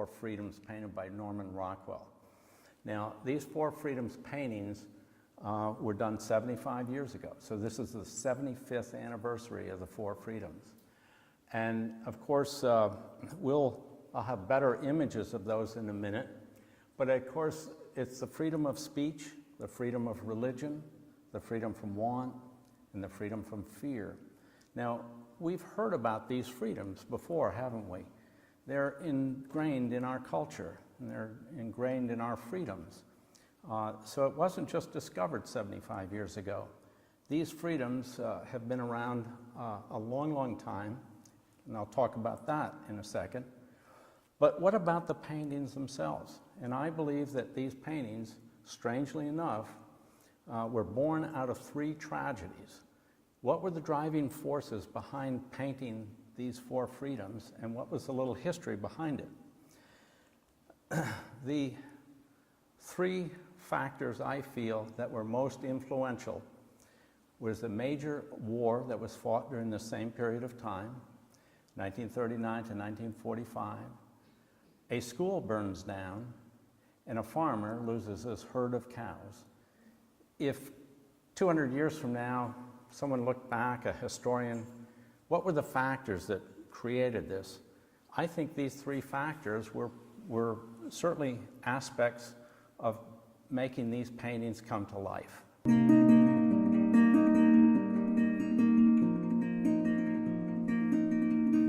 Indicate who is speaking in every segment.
Speaker 1: Four Freedoms painted by Norman Rockwell. Now, these Four Freedoms paintings were done 75 years ago. So this is the 75th anniversary of the Four Freedoms. And of course, I'll have better images of those in a minute. But of course, it's the freedom of speech, the freedom of religion, the freedom from want, and the freedom from fear. Now, we've heard about these freedoms before, haven't we? They're ingrained in our culture, and they're ingrained in our freedoms. So it wasn't just discovered 75 years ago. These freedoms have been around a long, long time, and I'll talk about that in a second. But what about the paintings themselves? And I believe that these paintings, strangely enough, were born out of three tragedies. What were the driving forces behind painting these four freedoms, and what was the little history behind it? The three factors I feel that were most influential was the major war that was fought during the same period of time, 1939 to 1945. A school burns down, and a farmer loses his herd of cows. If 200 years from now, someone looked back, a historian, what were the factors that created this? I think these three factors were certainly aspects of making these paintings come to life.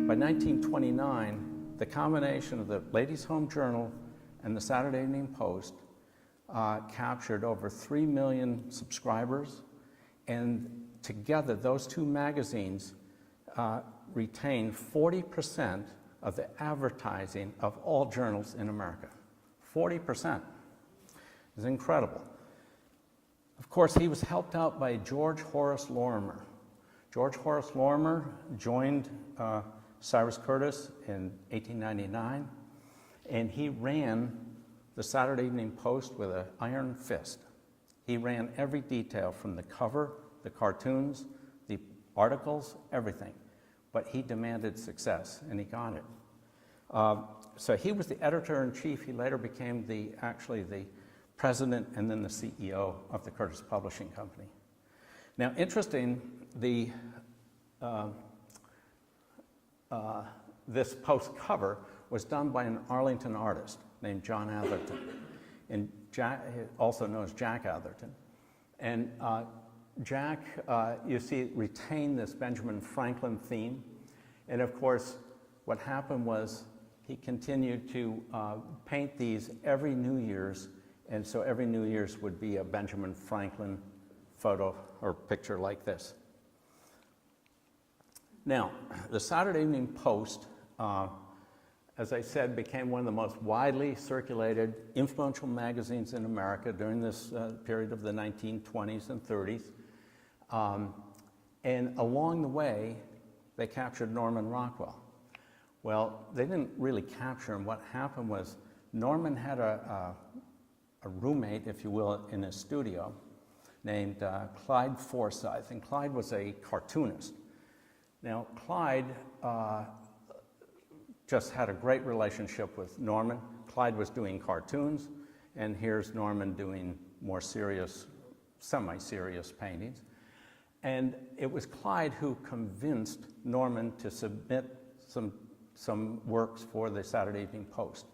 Speaker 1: By 1929, the combination of the Ladies' Home Journal and the Saturday Evening Post captured over 3 million subscribers, and together those two magazines retained 40% of the advertising of all journals in America. 40%. It's incredible. Of course, he was helped out by George Horace Lorimer. George Horace Lorimer joined Cyrus Curtis in 1899, and he ran the Saturday Evening Post with an iron fist. He ran every detail from the cover, the cartoons, the articles, everything. But he demanded success, and he got it. So he was the editor-in-chief. He later became actually the president and then the CEO of the Curtis Publishing Company. Now, interesting, this post cover was done by an Arlington artist named John Atherton, and also known as Jack Atherton. And Jack, you see, retained this Benjamin Franklin theme. And of course, what happened was he continued to paint these every New Year's. And so every New Year's would be a Benjamin Franklin photo or picture like this. Now, the Saturday Evening Post, as I said, became one of the most widely circulated, influential magazines in America during this period of the 1920s and 30s. And along the way, they captured Norman Rockwell. Well, they didn't really capture him. What happened was Norman had a roommate, if you will, in his studio named Clyde Forsyth, and Clyde was a cartoonist. Now, Clyde just had a great relationship with Norman. Clyde was doing cartoons, and here's Norman doing more serious, semi-serious paintings. And it was Clyde who convinced Norman to submit some works for the Saturday Evening Post.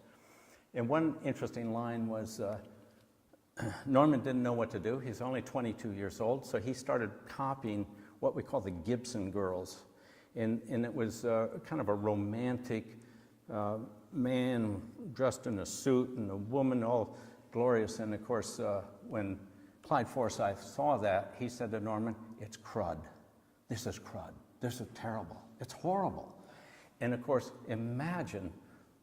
Speaker 1: And one interesting line was, Norman didn't know what to do. He's only 22 years old, so he started copying what we call the Gibson Girls. And it was kind of a romantic man dressed in a suit and a woman all glorious. And of course, when Clyde Forsyth saw that, he said to Norman, "It's crud. This is crud. This is terrible. It's horrible." And of course, imagine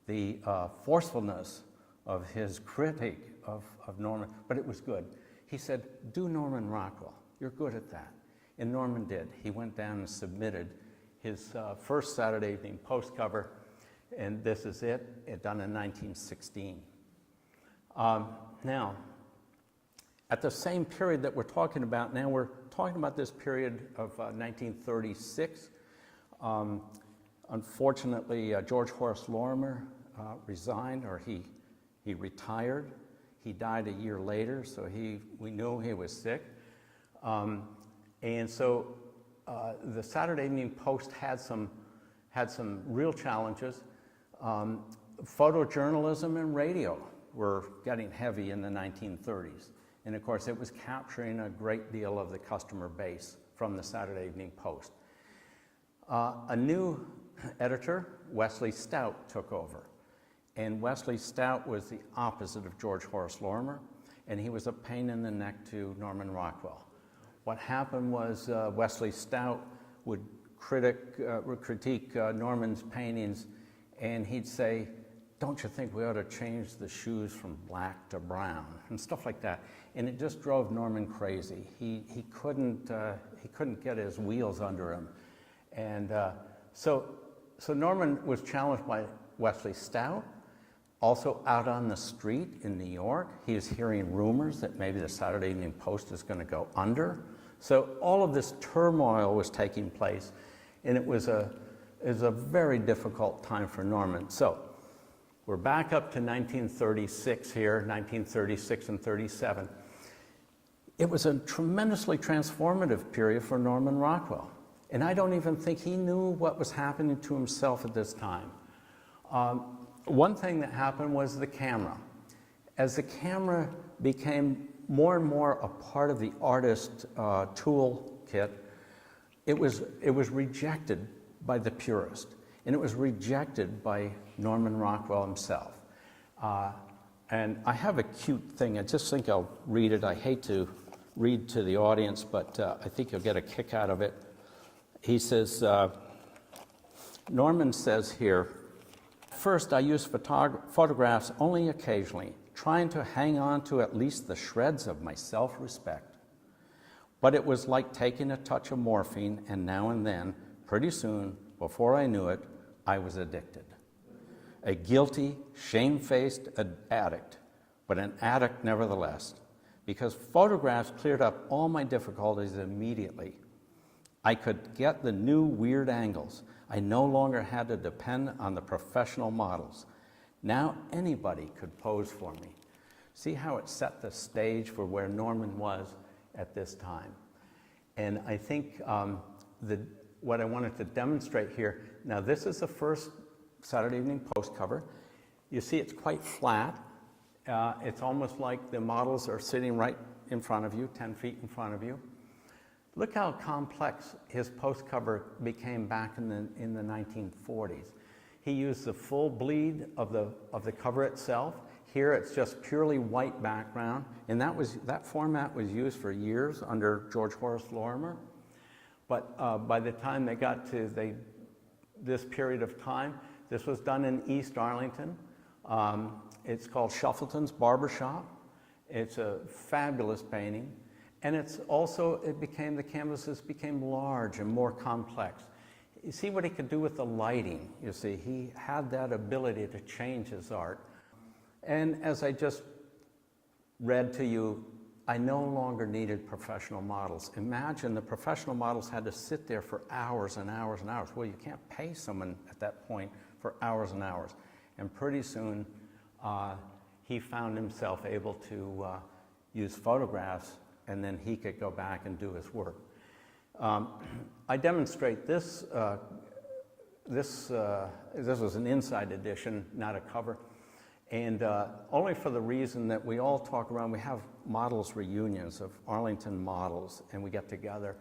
Speaker 1: the forcefulness of his critique of Norman, but it was good. He said, "Do Norman Rockwell. You're good at that." And Norman did. He went down and submitted his first Saturday Evening Post cover, and this is it done in 1916. Now, at the same period that we're talking about now, we're talking about this period of 1936. Unfortunately, George Horace Lorimer resigned, or he retired. He died a year later, so we knew he was sick. And so the Saturday Evening Post had some real challenges. Photojournalism and radio were getting heavy in the 1930s. And of course, it was capturing a great deal of the customer base from the Saturday Evening Post. A new editor, Wesley Stout, took over. And Wesley Stout was the opposite of George Horace Lorimer, and he was a pain in the neck to Norman Rockwell. What happened was Wesley Stout would critique Norman's paintings, and he'd say, "Don't you think we ought to change the shoes from black to brown?" and stuff like that. And it just drove Norman crazy. He couldn't get his wheels under him. And so Norman was challenged by Wesley Stout. Also out on the street in New York, he was hearing rumors that maybe the Saturday Evening Post is going to go under. So all of this turmoil was taking place, and it was a very difficult time for Norman. So we're back up to 1936 here, 1936 and 37. It was a tremendously transformative period for Norman Rockwell. And I don't even think he knew what was happening to himself at this time. One thing that happened was the camera. As the camera became more and more a part of the artist toolkit, it was rejected by the purist, and it was rejected by Norman Rockwell himself. And I have a cute thing. I just think I'll read it. I hate to read to the audience, but I think you'll get a kick out of it. He says, Norman says here, "First, I used photographs only occasionally, trying to hang on to at least the shreds of my self-respect. But it was like taking a touch of morphine, and now and then, pretty soon, before I knew it, I was addicted. A guilty, shamefaced addict, but an addict nevertheless, because photographs cleared up all my difficulties immediately. I could get the new weird angles. I no longer had to depend on the professional models. Now anybody could pose for me." See how it set the stage for where Norman was at this time. And I think what I wanted to demonstrate here, now this is the first Saturday Evening Post cover. You see it's quite flat. It's almost like the models are sitting right in front of you, 10 feet in front of you. Look how complex his post cover became back in the 1940s. He used the full bleed of the cover itself. Here it's just purely white background, and that format was used for years under George Horace Lorimer. But by the time they got to this period of time, this was done in East Arlington. It's called Shuffleton's Barbershop. It's a fabulous painting. And the canvases became large and more complex. You see what he could do with the lighting, you see. He had that ability to change his art. And as I just read to you, I no longer needed professional models. Imagine the professional models had to sit there for hours and hours and hours. Well, you can't pay someone at that point for hours and hours. And pretty soon, he found himself able to use photographs, and then he could go back and do his work. I demonstrate this. This was an inside edition, not a cover. And only for the reason that we all talk around, we have models reunions of Arlington models, and we get together,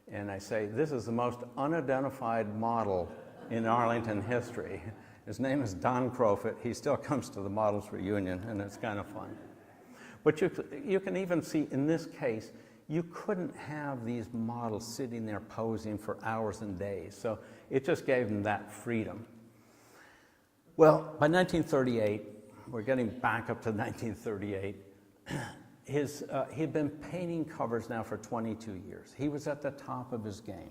Speaker 1: and I say, this is the most unidentified model in Arlington history. His name is Don Crofit. He still comes to the models reunion, and it's kind of fun. But you can even see in this case, you couldn't have these models sitting there posing for hours and days, so it just gave them that freedom. Well, by 1938, we're getting back up to 1938, he'd been painting covers now for 22 years. He was at the top of his game.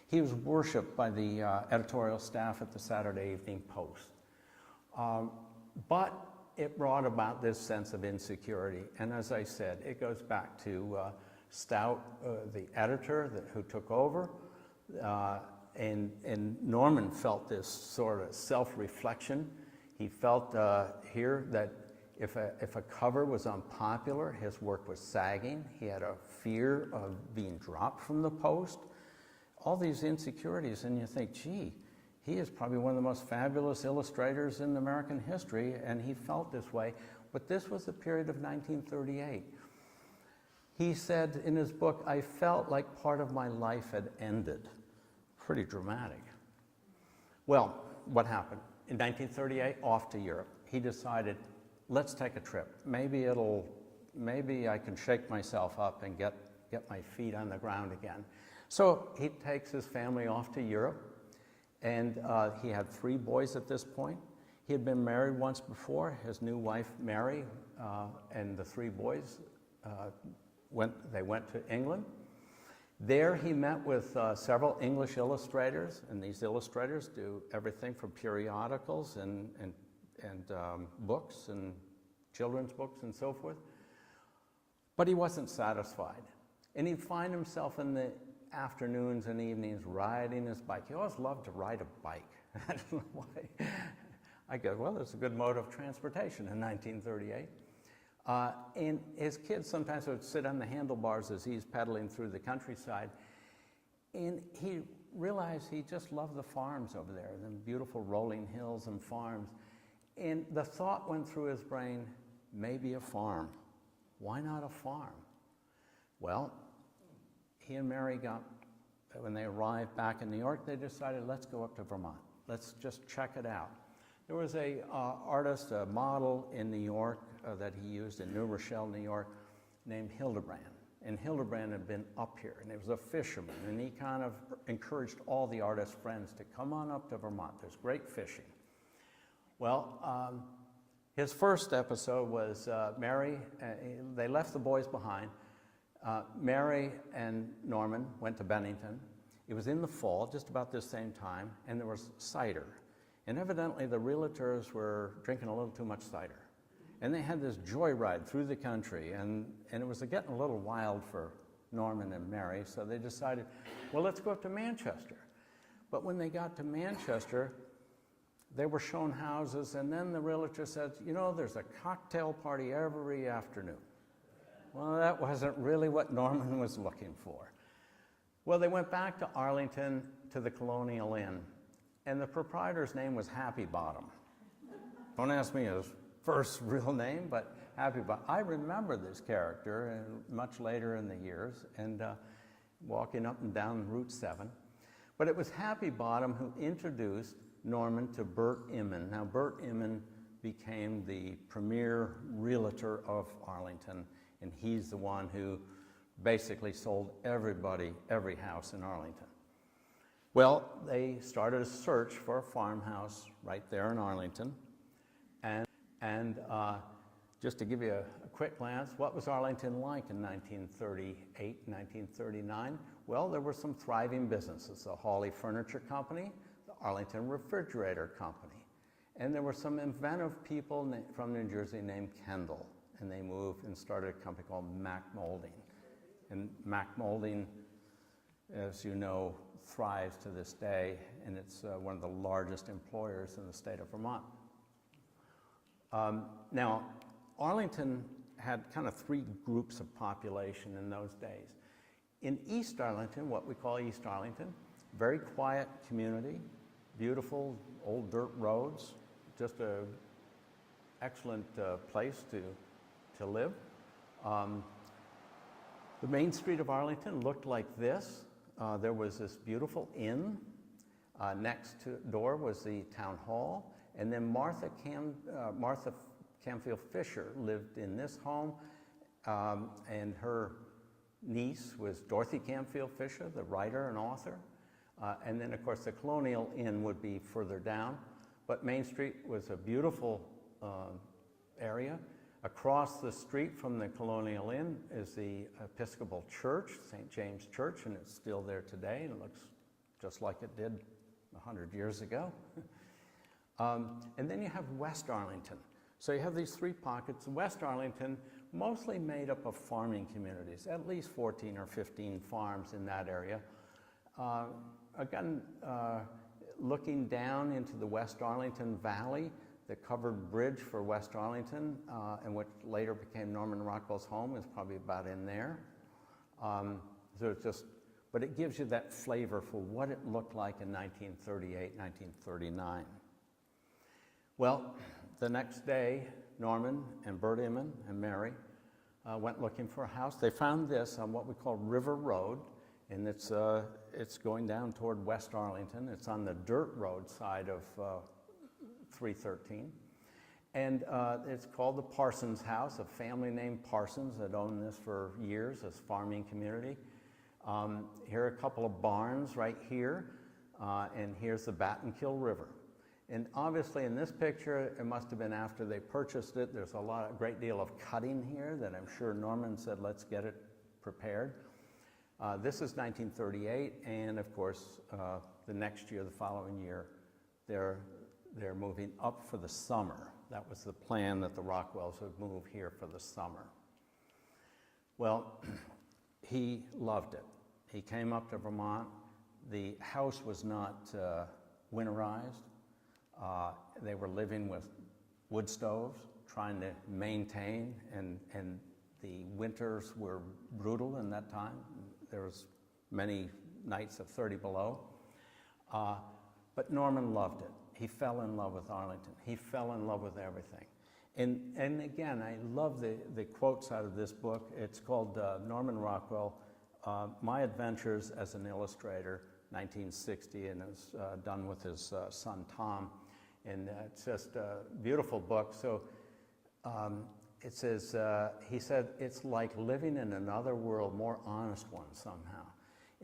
Speaker 1: He was worshipped by the editorial staff at the Saturday Evening Post. But it brought about this sense of insecurity. And as I said, it goes back to Stout, the editor who took over, and Norman felt this sort of self-reflection. He felt here that if a cover was unpopular, his work was sagging. He had a fear of being dropped from the post. All these insecurities, and you think, gee, he is probably one of the most fabulous illustrators in American history, and he felt this way. But this was the period of 1938. He said in his book, I felt like part of my life had ended. Pretty dramatic. Well, what happened? In 1938, off to Europe. He decided, let's take a trip. Maybe I can shake myself up and get my feet on the ground again. So he takes his family off to Europe, and he had 3 boys at this point. He had been married once before. His new wife, Mary, and the 3 boys, went to England. There he met with several English illustrators, and these illustrators do everything from periodicals and books and children's books and so forth. But he wasn't satisfied. And he'd find himself in the afternoons and evenings riding his bike. He always loved to ride a bike. I don't know why. I guess, well, it's a good mode of transportation in 1938. And his kids sometimes would sit on the handlebars as he's pedaling through the countryside. And he realized he just loved the farms over there, the beautiful rolling hills and farms. And the thought went through his brain, maybe a farm. Why not a farm? Well, he and Mary when they arrived back in New York, they decided, let's go up to Vermont. Let's just check it out. There was a artist, a model in New York that he used in New Rochelle, New York, named Hildebrand. And Hildebrand had been up here, and he was a fisherman, and he kind of encouraged all the artist friends to come on up to Vermont. There's great fishing. Well, his first episode was Mary, they left the boys behind. Mary and Norman went to Bennington. It was in the fall, just about this same time, and there was cider. And evidently the realtors were drinking a little too much cider. And they had this joyride through the country, and it was getting a little wild for Norman and Mary, so they decided, well, let's go up to Manchester. But when they got to Manchester, they were shown houses, and then the realtor said, you know, there's a cocktail party every afternoon. Well, that wasn't really what Norman was looking for. Well, they went back to Arlington to the Colonial Inn, and the proprietor's name was Happy Bottom. Don't ask me his first real name, but Happy Bottom. I remember this character much later in the years, and walking up and down Route 7. But it was Happy Bottom who introduced Norman to Bert Inman. Now, Bert Inman became the premier realtor of Arlington, and he's the one who basically sold everybody every house in Arlington. Well, they started a search for a farmhouse right there in Arlington. And just to give you a quick glance, what was Arlington like in 1938, 1939? Well, there were some thriving businesses, the Hawley Furniture Company, the Arlington Refrigerator Company. And there were some inventive people from New Jersey named Kendall. And they moved and started a company called Mack Molding. And Mack Molding, as you know, thrives to this day, and it's one of the largest employers in the state of Vermont. Now, Arlington had kind of 3 groups of population in those days. In East Arlington, what we call East Arlington, very quiet community, beautiful old dirt roads, just an excellent place to live. The main street of Arlington looked like this. There was this beautiful inn. Next door was the town hall. And then Martha Camfield Fisher lived in this home. And her niece was Dorothy Camfield Fisher, the writer and author. And then, of course, the Colonial Inn would be further down. But Main Street was a beautiful area. Across the street from the Colonial Inn is the Episcopal Church, St. James Church, and it's still there today, and it looks just like it did 100 years ago. And then you have West Arlington. So you have these 3 pockets. West Arlington, mostly made up of farming communities, at least 14 or 15 farms in that area. Again, looking down into the West Arlington Valley, The covered bridge for West Arlington, and what later became Norman Rockwell's home, is probably about in there. So it's just, but it gives you that flavor for what it looked like in 1938, 1939. Well, the next day, Norman and Bert Inman and Mary went looking for a house. They found this on what we call River Road, and it's going down toward West Arlington. It's on the dirt road side of 313. And it's called the Parsons House, a family named Parsons that owned this for years, this farming community. Here are a couple of barns right here, and here's the Battenkill River. And obviously in this picture, it must have been after they purchased it. There's a great deal of cutting here that I'm sure Norman said, let's get it prepared. This is 1938, and of course, the next year, the following year, they're moving up for the summer. That was the plan, that the Rockwells would move here for the summer. Well, he loved it. He came up to Vermont. The house was not winterized. They were living with wood stoves, trying to maintain, and the winters were brutal in that time. There was many nights of 30 below. But Norman loved it. He fell in love with Arlington. He fell in love with everything. And again, I love the quotes out of this book. It's called Norman Rockwell, My Adventures as an Illustrator, 1960, and it was done with his son Tom. And it's just a beautiful book. So it says, he said, it's like living in another world, more honest one somehow.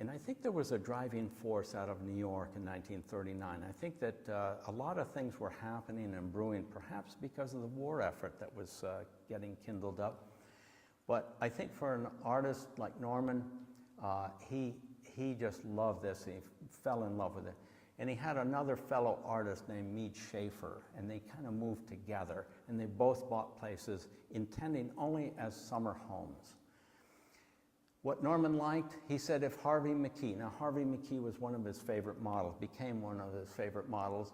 Speaker 1: And I think there was a driving force out of New York in 1939. I think that a lot of things were happening and brewing, perhaps because of the war effort that was getting kindled up. But I think for an artist like Norman, he just loved this. He fell in love with it. And he had another fellow artist named Mead Schaefer, and they kind of moved together, and they both bought places intending only as summer homes. What Norman liked, he said, if Harvey McKee, now Harvey McKee was one of his favorite models, became one of his favorite models.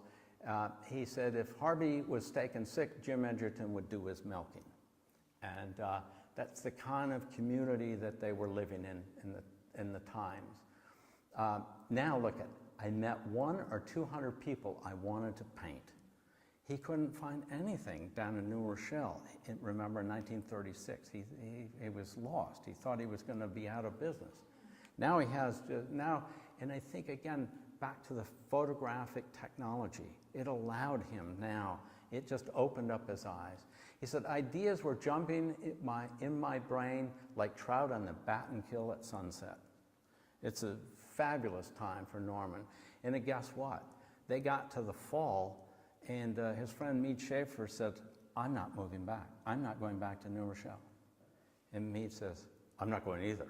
Speaker 1: He said if Harvey was taken sick, Jim Edgerton would do his milking. And that's the kind of community that they were living in the times. Now look at, I met 100 or 200 people I wanted to paint. He couldn't find anything down in New Rochelle. Remember, in 1936, he was lost. He thought he was going to be out of business. Now he has, and I think, again, back to the photographic technology. It allowed him now. It just opened up his eyes. He said, ideas were jumping in my brain like trout on the Battenkill at sunset. It's a fabulous time for Norman. And guess what? They got to the fall, and his friend Mead Schaefer said, I'm not moving back. I'm not going back to New Rochelle. And Mead says, I'm not going either.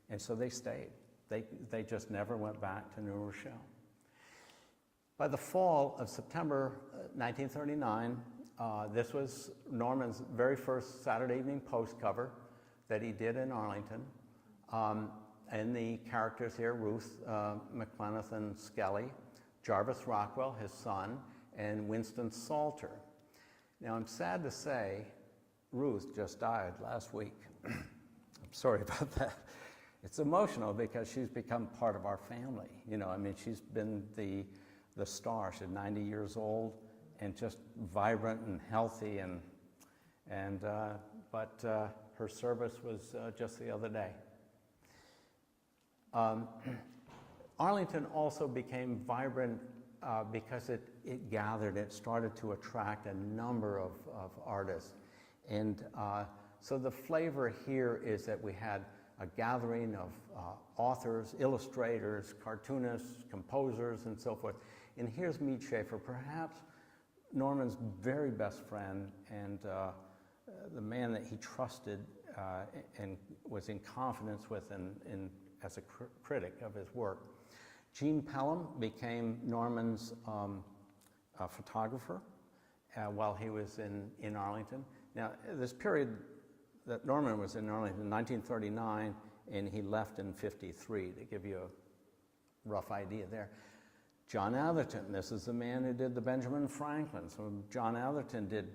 Speaker 1: And so they stayed. They just never went back to New Rochelle. By the fall of September 1939, this was Norman's very first Saturday Evening Post cover that he did in Arlington. And the characters here, Ruth McLenith and Skelly, Jarvis Rockwell, his son, and Winston Salter. Now, I'm sad to say, Ruth just died last week. I'm sorry about that. It's emotional because she's become part of our family. You know, I mean, she's been the star. She's 90 years old and just vibrant and healthy, but her service was just the other day. Arlington also became vibrant because it gathered, it started to attract a number of artists. And so the flavor here is that we had a gathering of authors, illustrators, cartoonists, composers, and so forth. And here's Mead Schaefer, perhaps Norman's very best friend and the man that he trusted and was in confidence with as a critic of his work. Gene Pelham became Norman's photographer while he was in Arlington. Now, this period that Norman was in Arlington, 1939, and he left in 53, to give you a rough idea there. John Atherton, this is the man who did the Benjamin Franklin. So John Atherton did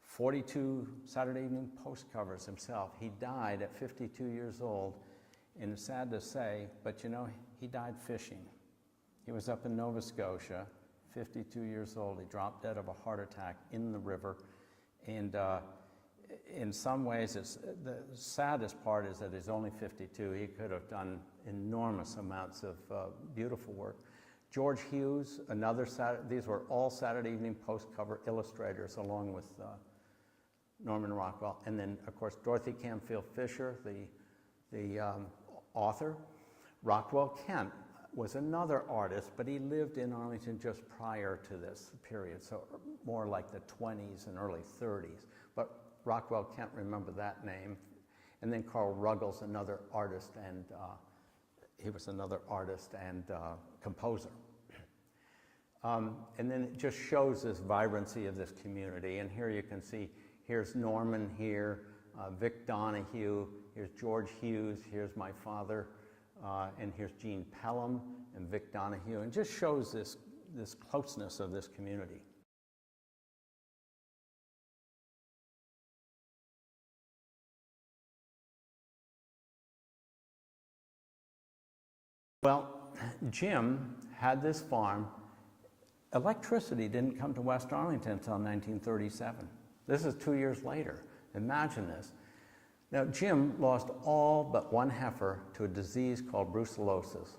Speaker 1: 42 Saturday Evening Post covers himself. He died at 52 years old, and it's sad to say, but you know, he died fishing. He was up in Nova Scotia, 52 years old. He dropped dead of a heart attack in the river, and in some ways, the saddest part is that he's only 52. He could have done enormous amounts of beautiful work. George Hughes, these were all Saturday Evening Post cover illustrators along with Norman Rockwell. And then, of course, Dorothy Canfield Fisher, the author. Rockwell Kent was another artist, but he lived in Arlington just prior to this period, so more like the 20s and early 30s. But Rockwell Kent, remember that name. And then Carl Ruggles, another artist, and he was another artist and composer. And then it just shows this vibrancy of this community. And here you can see, here's Norman here, Vic Donahue, here's George Hughes, here's my father, and here's Gene Pelham and Vic Donahue, and just shows this closeness of this community. Well, Jim had this farm. Electricity didn't come to West Arlington until 1937. This is 2 years later. Imagine this. Now, Jim lost all but one heifer to a disease called brucellosis.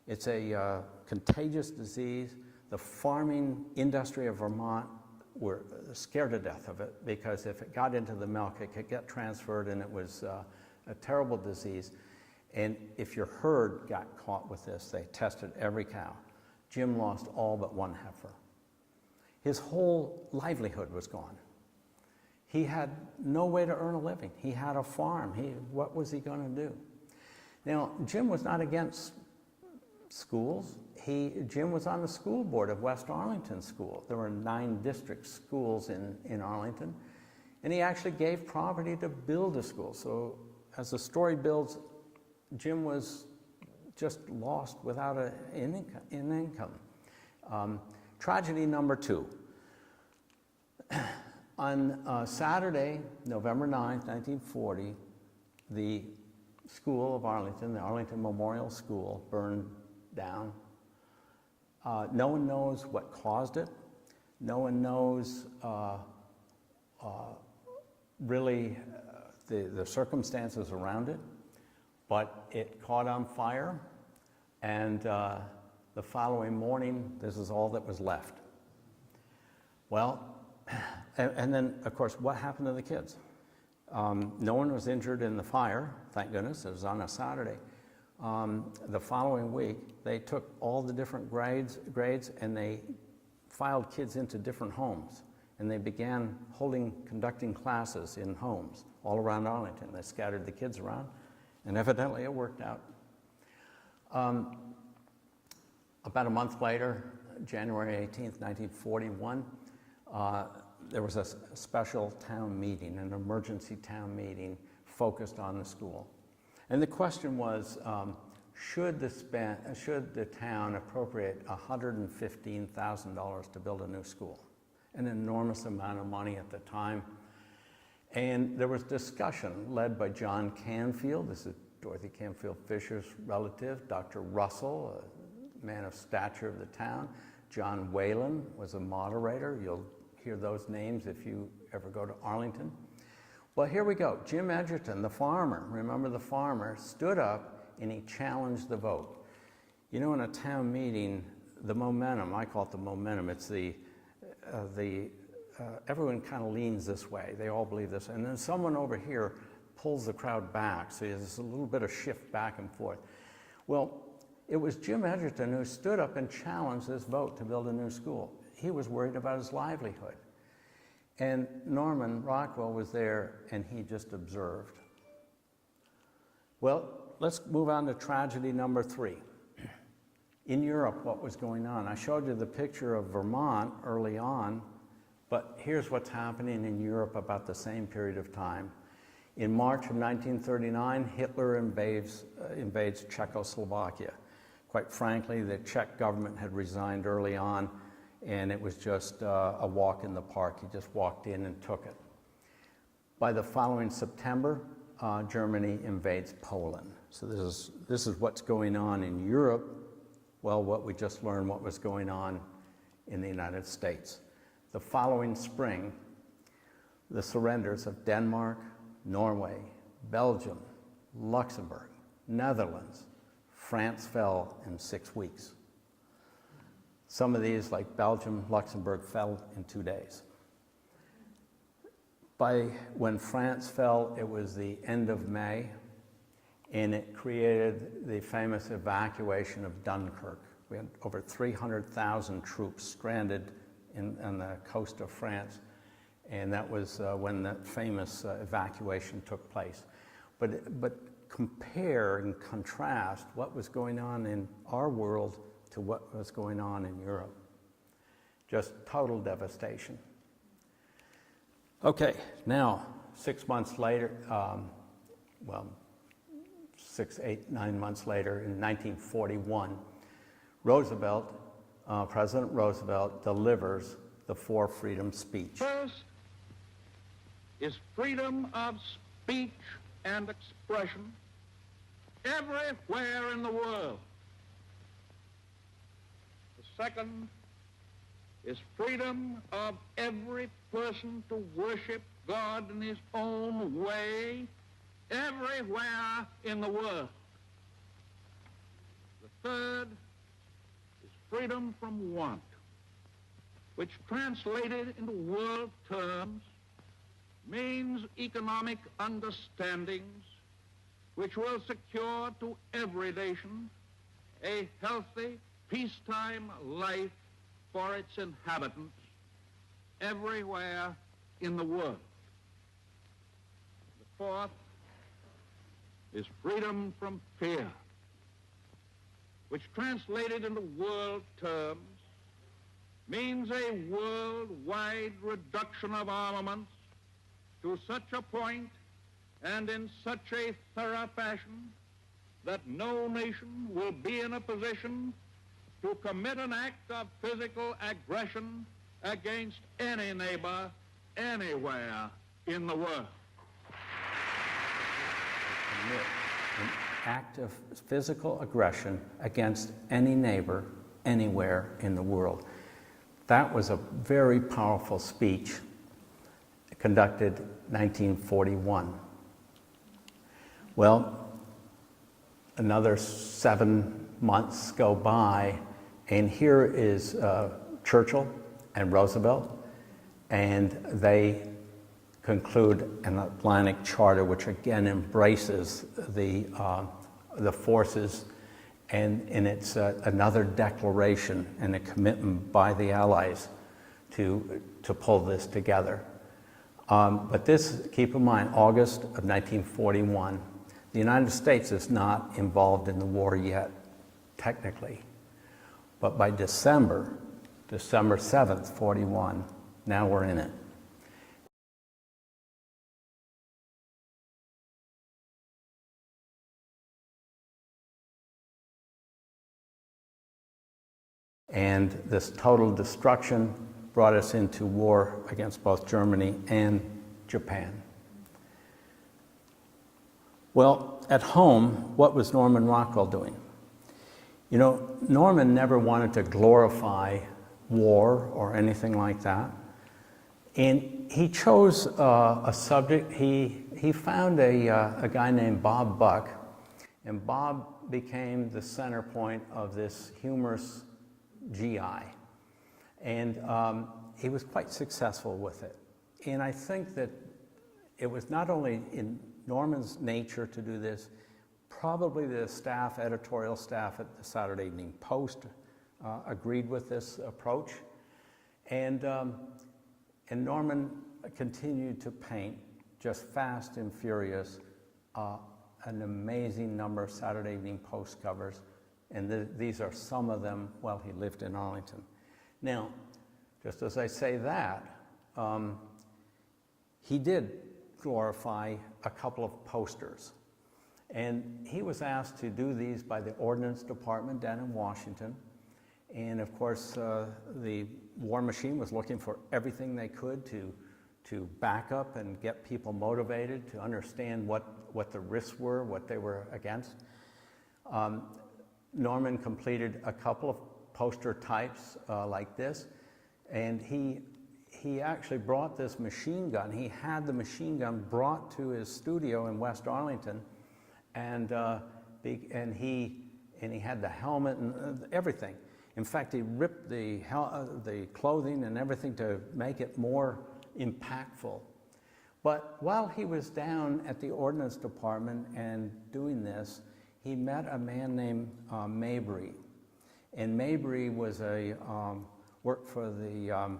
Speaker 1: It's a contagious disease. The farming industry of Vermont were scared to death of it because if it got into the milk, it could get transferred, and it was a terrible disease. And if your herd got caught with this, they tested every cow. Jim lost all but one heifer. His whole livelihood was gone. He had no way to earn a living. He had a farm. What was he going to do? Now, Jim was not against schools. Jim was on the school board of West Arlington School. There were 9 district schools in Arlington. And he actually gave property to build a school. So as the story builds, Jim was just lost without an income. Tragedy number 2. On Saturday, November 9th, 1940, the school of Arlington, the Arlington Memorial School, burned down. No one knows what caused it. No one knows really the circumstances around it. But it caught on fire, and the following morning, this is all that was left. Well, and then, of course, what happened to the kids? No one was injured in the fire, thank goodness. It was on a Saturday. The following week, they took all the different grades, and they filed kids into different homes. And they began conducting classes in homes all around Arlington. They scattered the kids around. And evidently it worked out. About a month later, January 18th, 1941, there was a special town meeting, an emergency town meeting focused on the school. And the question was, should the town appropriate $115,000 to build a new school? An enormous amount of money at the time. And there was discussion led by John Canfield, this is Dorothy Canfield Fisher's relative, Dr. Russell, a man of stature of the town. John Whalen was a moderator. You'll hear those names if you ever go to Arlington. Well, here we go. Jim Edgerton, the farmer, remember the farmer, stood up and he challenged the vote. You know, in a town meeting, the momentum, I call it the momentum, it's everyone kind of leans this way. They all believe this. And then someone over here pulls the crowd back. So there's a little bit of shift back and forth. Well, it was Jim Edgerton who stood up and challenged this vote to build a new school. He was worried about his livelihood. And Norman Rockwell was there, and he just observed. Well, let's move on to tragedy number 3. In Europe, what was going on? I showed you the picture of Vermont early on, but here's what's happening in Europe about the same period of time. In March of 1939, Hitler invades Czechoslovakia. Quite frankly, the Czech government had resigned early on, and it was just a walk in the park. You just walked in and took it. By the following September, Germany invades Poland. So this is what's going on in Europe. Well, what we just learned what was going on in the United States. The following spring, the surrenders of Denmark, Norway, Belgium, Luxembourg, Netherlands, France fell in 6 weeks. Some of these, like Belgium, Luxembourg, fell in 2 days. When France fell, it was the end of May, and it created the famous evacuation of Dunkirk. We had over 300,000 troops stranded on the coast of France, and that was when that famous evacuation took place. But compare and contrast what was going on in our world to what was going on in Europe. Just total devastation. Okay, now 6 months later, 6, 8, 9 months later, in 1941, President Roosevelt delivers the Four Freedoms speech.
Speaker 2: First is freedom of speech and expression everywhere in the world. The second is freedom of every person to worship God in his own way everywhere in the world. The third is freedom from want, which translated into world terms means economic understandings which will secure to every nation a healthy, peacetime life for its inhabitants everywhere in the world. The fourth is freedom from fear, which translated into world terms means a worldwide reduction of armaments to such a point and in such a thorough fashion that no nation will be in a position to commit an act of physical aggression against any neighbor anywhere in the world.
Speaker 1: Commit an act of physical aggression against any neighbor anywhere in the world. That was a very powerful speech conducted 1941. Well, another 7 months go by, and here is Churchill and Roosevelt, and they conclude an Atlantic Charter, which again embraces the forces, and it's another declaration and a commitment by the Allies to pull this together. But this, keep in mind, August of 1941, the United States is not involved in the war yet, technically. But by December 7th, 41, now we're in it. And this total destruction brought us into war against both Germany and Japan. Well, at home, what was Norman Rockwell doing? You know, Norman never wanted to glorify war or anything like that. And he chose a subject. He found a guy named Bob Buck, and Bob became the center point of this humorous GI. And he was quite successful with it. And I think that it was not only in Norman's nature to do this, probably the staff, editorial staff at the Saturday Evening Post agreed with this approach. And Norman continued to paint, just fast and furious, an amazing number of Saturday Evening Post covers. And these are some of them while he lived in Arlington. Now, just as I say that, he did glorify a couple of posters. And he was asked to do these by the Ordnance Department down in Washington. And of course, the war machine was looking for everything they could to back up and get people motivated to understand what the risks were, what they were against. Norman completed a couple of poster types like this, and he actually brought this machine gun. He had the machine gun brought to his studio in West Arlington, and he had the helmet and everything. In fact, he ripped the clothing and everything to make it more impactful. But while he was down at the Ordnance Department and doing this, he met a man named Mabry. And Mabry was worked for the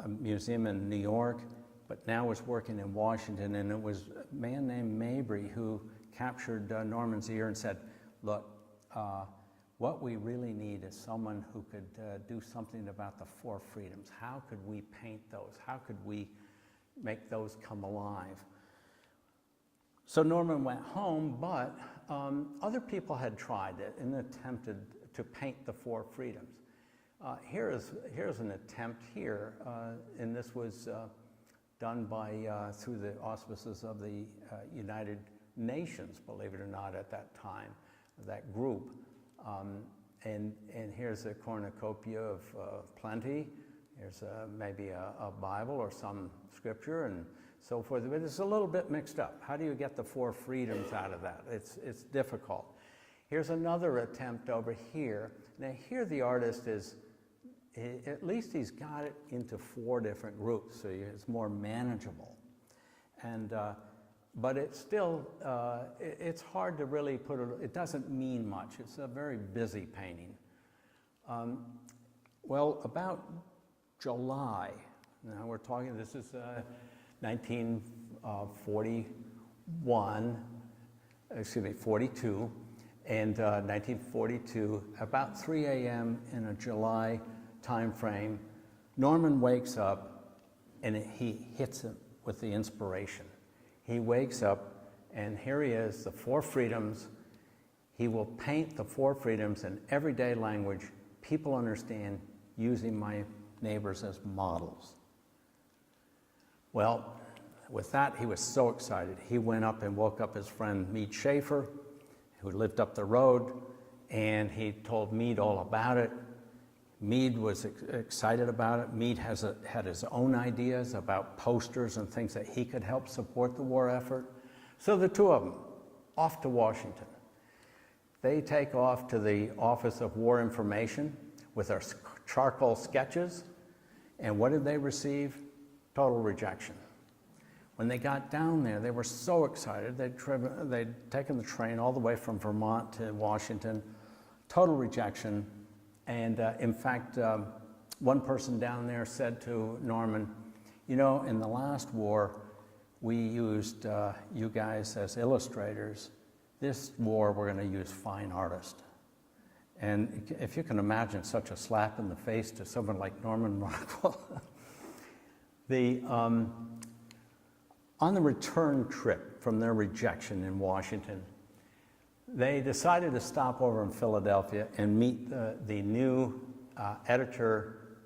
Speaker 1: museum in New York, but now was working in Washington. And it was a man named Mabry who captured Norman's ear and said, look, what we really need is someone who could do something about the four freedoms. How could we paint those? How could we make those come alive? So Norman went home, but other people had tried it and attempted to paint the four freedoms. Here's an attempt here, and this was done by through the auspices of the United Nations, believe it or not, at that time, that group. And here's a cornucopia of plenty. Here's maybe a Bible or some scripture and so forth. But it's a little bit mixed up. How do you get the four freedoms out of that? It's difficult. Here's another attempt over here. Now here the artist is, at least he's got it into four different groups, so it's more manageable. And but it's still, it's hard to really put it, it doesn't mean much. It's a very busy painting. Well, about July, now we're talking, this is 42, and 1942, about 3 a.m. in a July time frame, Norman wakes up and he hits it with the inspiration. He wakes up, and here he is, the four freedoms. He will paint the four freedoms in everyday language people understand, using my neighbors as models. Well, with that, he was so excited. He went up and woke up his friend Mead Schaefer, who lived up the road, and he told Mead all about it. Mead was excited about it. Mead had his own ideas about posters and things that he could help support the war effort. So the two of them, off to Washington. They take off to the Office of War Information with their charcoal sketches, and what did they receive? Total rejection. When they got down there, they were so excited. They'd taken the train all the way from Vermont to Washington, total rejection. And in fact, one person down there said to Norman, you know, in the last war, we used you guys as illustrators. This war, we're going to use fine artists. And if you can imagine such a slap in the face to someone like Norman Rockwell. On the return trip from their rejection in Washington, they decided to stop over in Philadelphia and meet the new editor,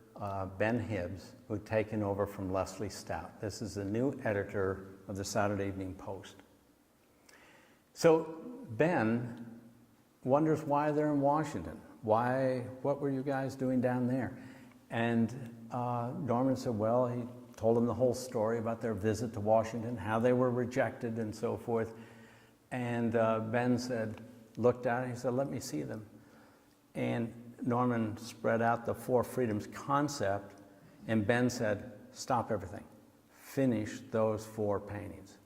Speaker 1: Ben Hibbs, who had taken over from Leslie Stout. This is the new editor of the Saturday Evening Post. So Ben wonders why they're in Washington. What were you guys doing down there? And Norman said, well, he told him the whole story about their visit to Washington, how they were rejected and so forth. And Ben looked at it, he said, let me see them. And Norman spread out the Four Freedoms concept, and Ben said, stop everything. Finish those four paintings.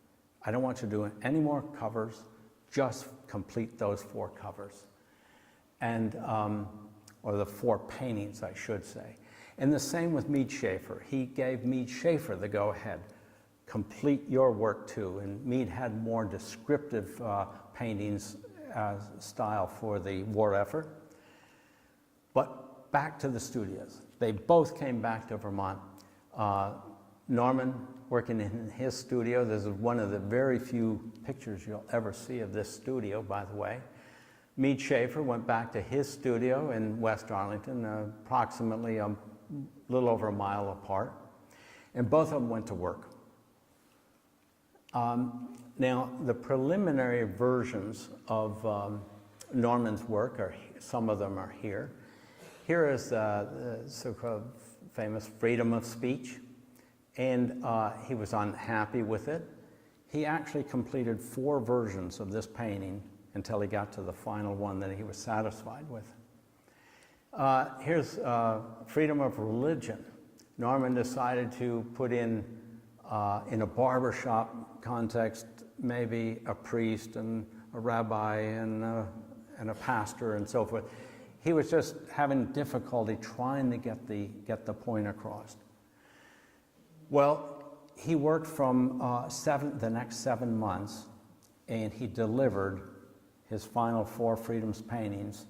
Speaker 1: I don't want you to do any more covers, just complete those four covers. And, or the four paintings, I should say. And the same with Mead Schaefer. He gave Mead Schaefer the go-ahead. Complete your work too. And Mead had more descriptive paintings style for the war effort. But back to the studios. They both came back to Vermont. Norman working in his studio. This is one of the very few pictures you'll ever see of this studio, by the way. Mead Schaefer went back to his studio in West Arlington, approximately a little over a mile apart, and both of them went to work. Now, the preliminary versions of Norman's work, some of them are here. Here is the so-called famous freedom of speech, and he was unhappy with it. He actually completed 4 versions of this painting until he got to the final one that he was satisfied with. Here's freedom of religion. Norman decided to put in a barbershop context, maybe a priest and a rabbi and a pastor and so forth. He was just having difficulty trying to get the point across. Well, he worked from the next 7 months, and he delivered his final 4 Freedoms paintings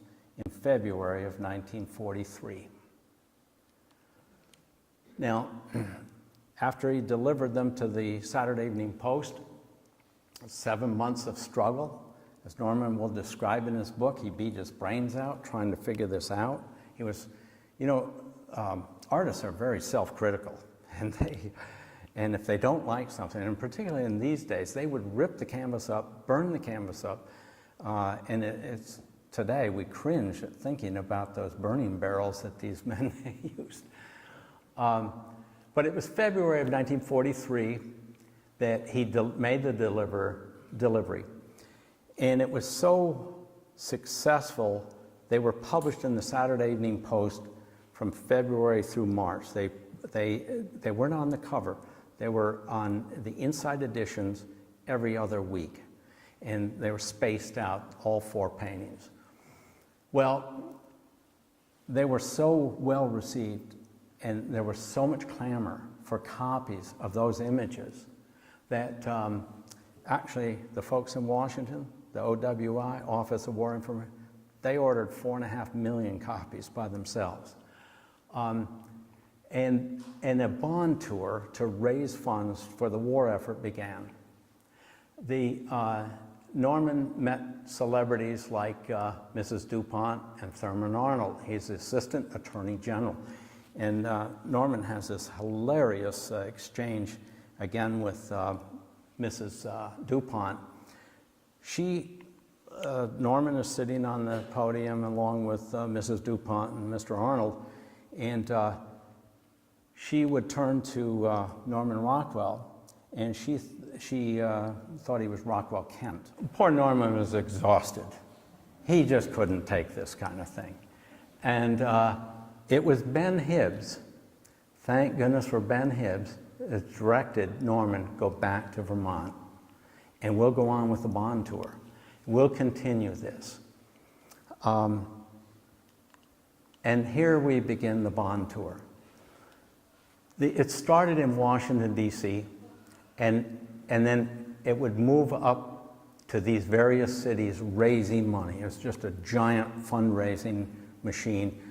Speaker 1: in February of 1943. Now, after he delivered them to the Saturday Evening Post, 7 months of struggle. As Norman will describe in his book, he beat his brains out trying to figure this out. He was, artists are very self-critical, and if they don't like something, and particularly in these days, they would rip the canvas up, burn the canvas up, and it's today we cringe at thinking about those burning barrels that these men used. But it was February of 1943 that he made the delivery. And it was so successful, they were published in the Saturday Evening Post from February through March. They weren't on the cover. They were on the inside editions every other week. And they were spaced out, all 4 paintings. Well, they were so well received, and there was so much clamor for copies of those images that actually the folks in Washington, the OWI, Office of War Information, they ordered 4.5 million copies by themselves. And a bond tour to raise funds for the war effort began. Norman met celebrities like Mrs. DuPont and Thurman Arnold. He's the Assistant Attorney General. And Norman has this hilarious exchange, again, with Mrs. DuPont. Norman is sitting on the podium along with Mrs. DuPont and Mr. Arnold, and she would turn to Norman Rockwell, and she thought he was Rockwell Kent. Poor Norman was exhausted. He just couldn't take this kind of thing. And it was Ben Hibbs, thank goodness for Ben Hibbs, that directed Norman go back to Vermont. And we'll go on with the bond tour. We'll continue this. And here we begin the bond tour. It started in Washington, D.C., and then it would move up to these various cities raising money. It was just a giant fundraising machine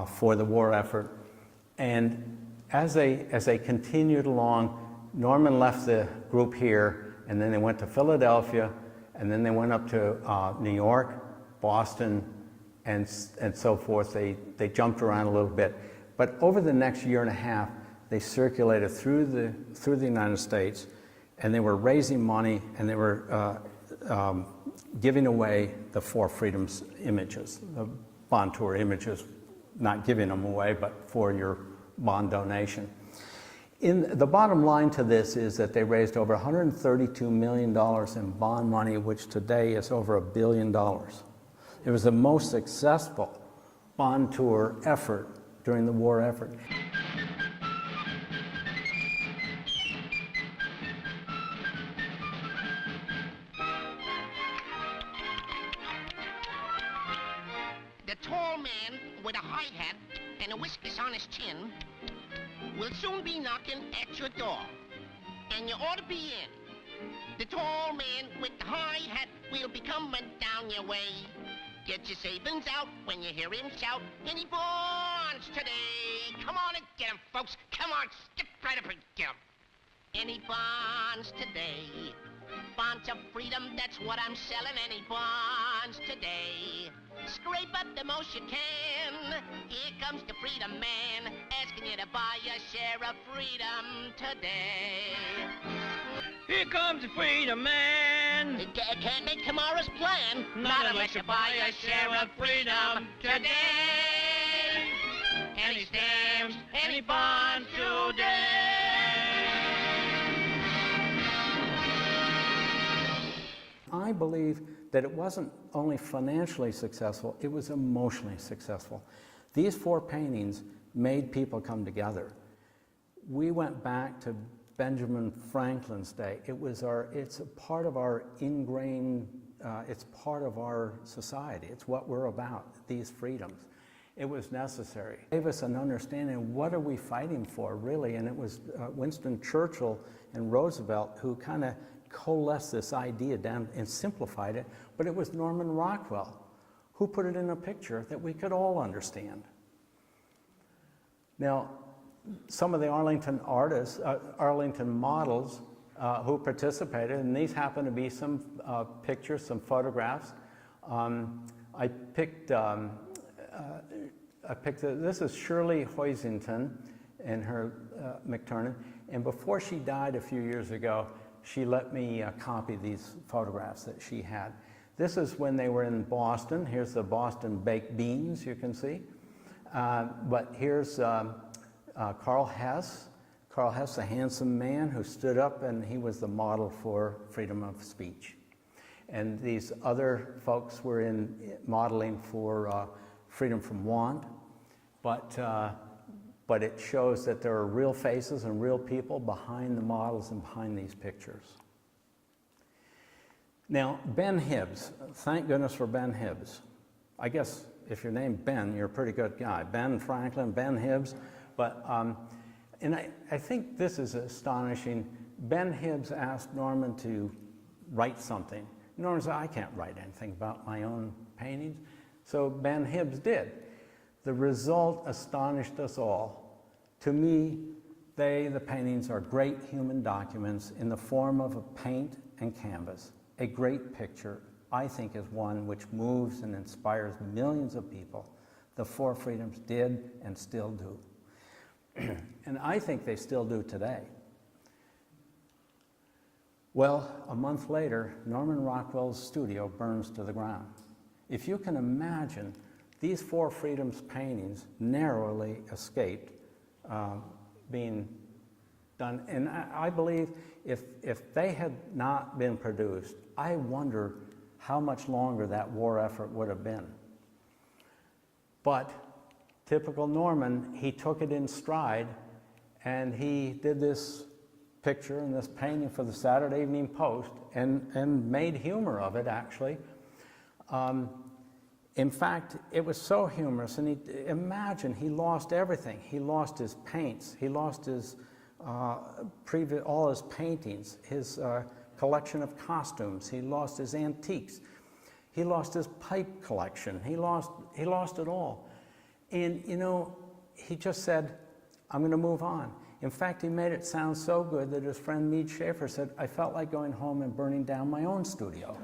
Speaker 1: for the war effort. And as they continued along, Norman left the group here, and then they went to Philadelphia, and then they went up to New York, Boston, and so forth. They jumped around a little bit. But over the next year and a half, they circulated through the United States, and they were raising money, and they were giving away the 4 Freedoms images, the bond tour images, not giving them away, but for your bond donation. The bottom line to this is that they raised over $132 million in bond money, which today is over $1 billion. It was the most successful bond tour effort during the war effort.
Speaker 3: The tall man with a high hat and a whiskers on his chin will soon be knocking at your door, and you ought to be in. The tall man with the high hat will be coming down your way. Get your savings out when you hear him shout, any bonds today? Come on and get 'em, folks. Come on, skip right up and get 'em. any bonds today. Bonds of freedom, that's what I'm selling, any bonds today. Scrape up the most you can. Here comes the freedom man, asking you to buy a share of freedom today.
Speaker 4: Here comes the freedom man.
Speaker 3: Can't make tomorrow's plan,
Speaker 4: Not unless you buy a share of freedom today. Any stamps, any bonds today.
Speaker 1: I believe that it wasn't only financially successful, it was emotionally successful. These 4 paintings made people come together. We went back to Benjamin Franklin's day. It's a part of our ingrained, it's part of our society. It's what we're about, these freedoms. It was necessary. It gave us an understanding of what are we fighting for, really, and it was Winston Churchill and Roosevelt who kind of coalesced this idea down and simplified it, but it was Norman Rockwell who put it in a picture that we could all understand. Now, some of the Arlington artists, Arlington models who participated, and these happen to be some pictures, some photographs. I picked this is Shirley Hoisington and her McTurnan, and before she died a few years ago, she let me copy these photographs that she had. This is when they were in Boston. Here's the Boston baked beans, you can see. But here's Carl Hess. Carl Hess, a handsome man who stood up, and he was the model for freedom of speech. And these other folks were in modeling for freedom from want. But it shows that there are real faces and real people behind the models and behind these pictures. Now, Ben Hibbs, thank goodness for Ben Hibbs. I guess if you're named Ben, you're a pretty good guy. Ben Franklin, Ben Hibbs. But, and I think this is astonishing. Ben Hibbs asked Norman to write something. Norman said, I can't write anything about my own paintings. So Ben Hibbs did. The result astonished us all. To me, the paintings are great human documents in the form of a paint and canvas. A great picture, I think, is one which moves and inspires millions of people. The 4 freedoms did and still do. And I think they still do today. Well, a month later, Norman Rockwell's studio burns to the ground. If you can imagine, these 4 freedoms paintings narrowly escaped being done. And I believe if they had not been produced, I wonder how much longer that war effort would have been. But typical Norman, he took it in stride, and he did this picture and this painting for the Saturday Evening Post and made humor of it, actually. In fact, it was so humorous, and imagine he lost everything. He lost his paints, he lost his all his paintings, his collection of costumes, he lost his antiques, he lost his pipe collection, he lost it all. And you know, he just said, I'm going to move on. In fact, he made it sound so good that his friend Meade Schaefer said, I felt like going home and burning down my own studio.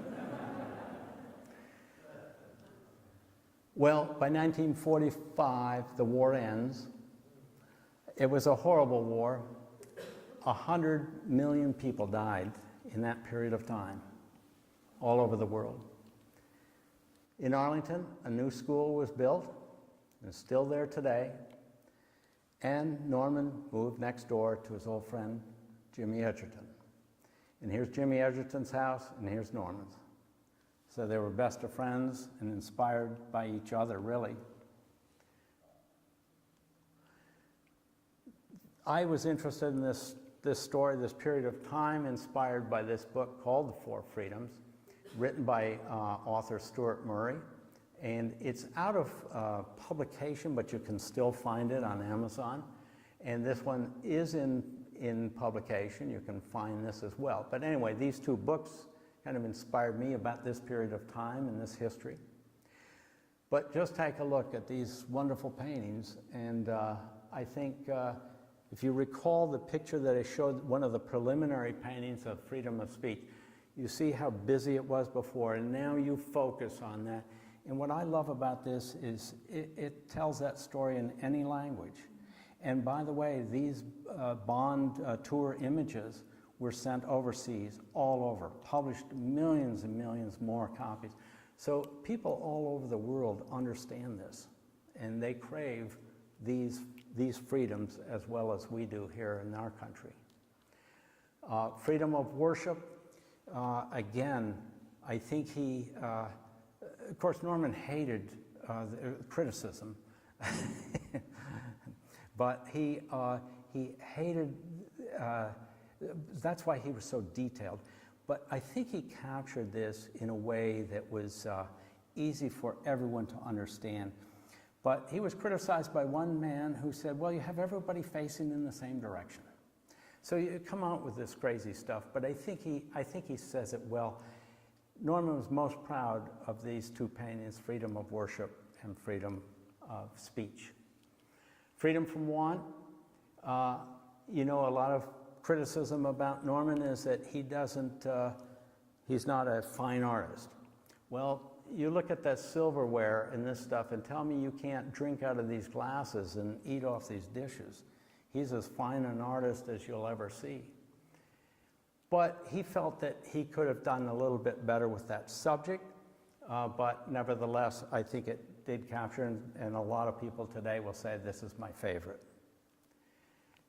Speaker 1: Well, by 1945, the war ends. It was a horrible war. 100 million people died in that period of time, all over the world. In Arlington, a new school was built, and it's still there today. And Norman moved next door to his old friend, Jimmy Edgerton. And here's Jimmy Edgerton's house, and here's Norman's. So they were best of friends and inspired by each other, really. I was interested in this story, this period of time, inspired by this book called The 4 Freedoms, written by author Stuart Murray. And it's out of publication, but you can still find it on Amazon. And this one is in publication. You can find this as well. But anyway, these 2 books kind of inspired me about this period of time and this history. But just take a look at these wonderful paintings, and I think If you recall the picture that I showed, one of the preliminary paintings of freedom of speech, you see how busy it was before, and now you focus on that. And what I love about this is it tells that story in any language. And by the way, these Bond tour images were sent overseas, all over, published millions and millions more copies. So people all over the world understand this, and they crave these freedoms as well as we do here in our country. Freedom of worship, again, I think of course Norman hated criticism, but he hated, that's why he was so detailed. But I think he captured this in a way that was easy for everyone to understand. But he was criticized by one man who said, well, you have everybody facing in the same direction. So you come out with this crazy stuff, but I think he says it well. Norman was most proud of these two paintings, freedom of worship and freedom of speech. Freedom from want, you know, a lot of criticism about Norman is that he doesn't, he's not a fine artist. Well, you look at that silverware and this stuff and tell me you can't drink out of these glasses and eat off these dishes. He's as fine an artist as you'll ever see. But he felt that he could have done a little bit better with that subject, but nevertheless, I think it did capture, and a lot of people today will say this is my favorite.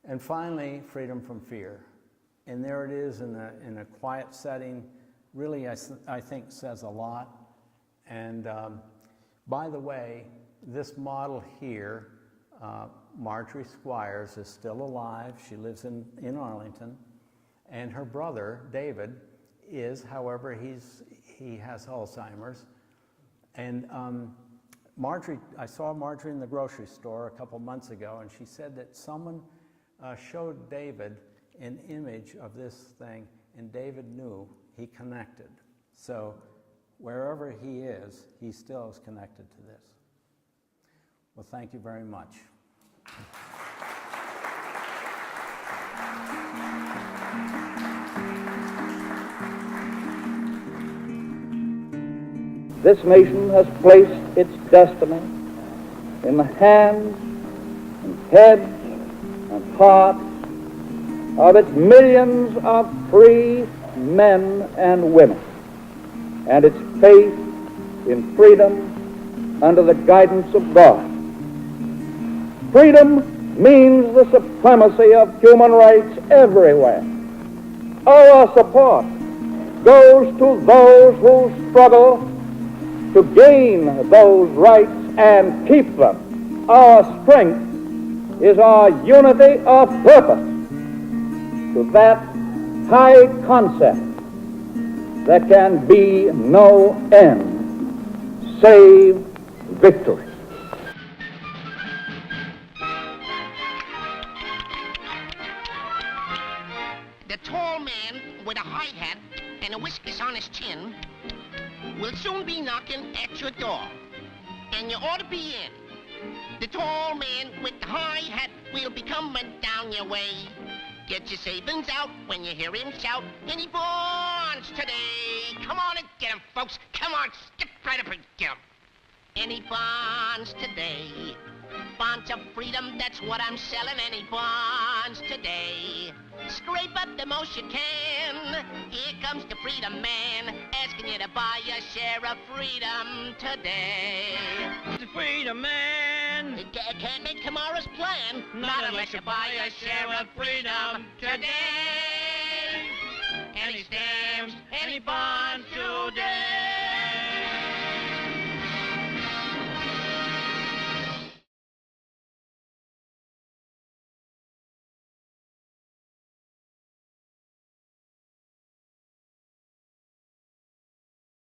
Speaker 1: And finally, freedom from fear. And there it is in a quiet setting, really I think says a lot. And by the way, this model here, Marjorie Squires, is still alive. She lives in Arlington. And her brother, David, is, however, he has Alzheimer's. And Marjorie, I saw Marjorie in the grocery store a couple months ago, and she said that someone showed David an image of this thing, and David knew, he connected. So wherever he is, he still is connected to this. Well, thank you very much.
Speaker 5: This nation has placed its destiny in the hands and heads and hearts of its millions of free men and women, and its faith in freedom under the guidance of God. Freedom means the supremacy of human rights everywhere. Our support goes to those who struggle to gain those rights and keep them. Our strength is our unity of purpose to that high concept that can be no end save victory.
Speaker 3: The tall man with a high hat and a whiskers on his chin will soon be knocking at your door, and you ought to be in. The tall man with the high hat will be coming down your way. Get your savings out when you hear him shout, any bonds today? Come on and get 'em, folks. Come on, skip right up and get 'em. Any bonds today? Bonds of freedom, that's what I'm selling. Any bonds today? Scrape up the most you can. Here comes the freedom man, asking you to buy a share of freedom today.
Speaker 4: The freedom man.
Speaker 3: Can't make tomorrow's plan,
Speaker 4: Not unless you buy a share of freedom today. Any stamps, any bonds today.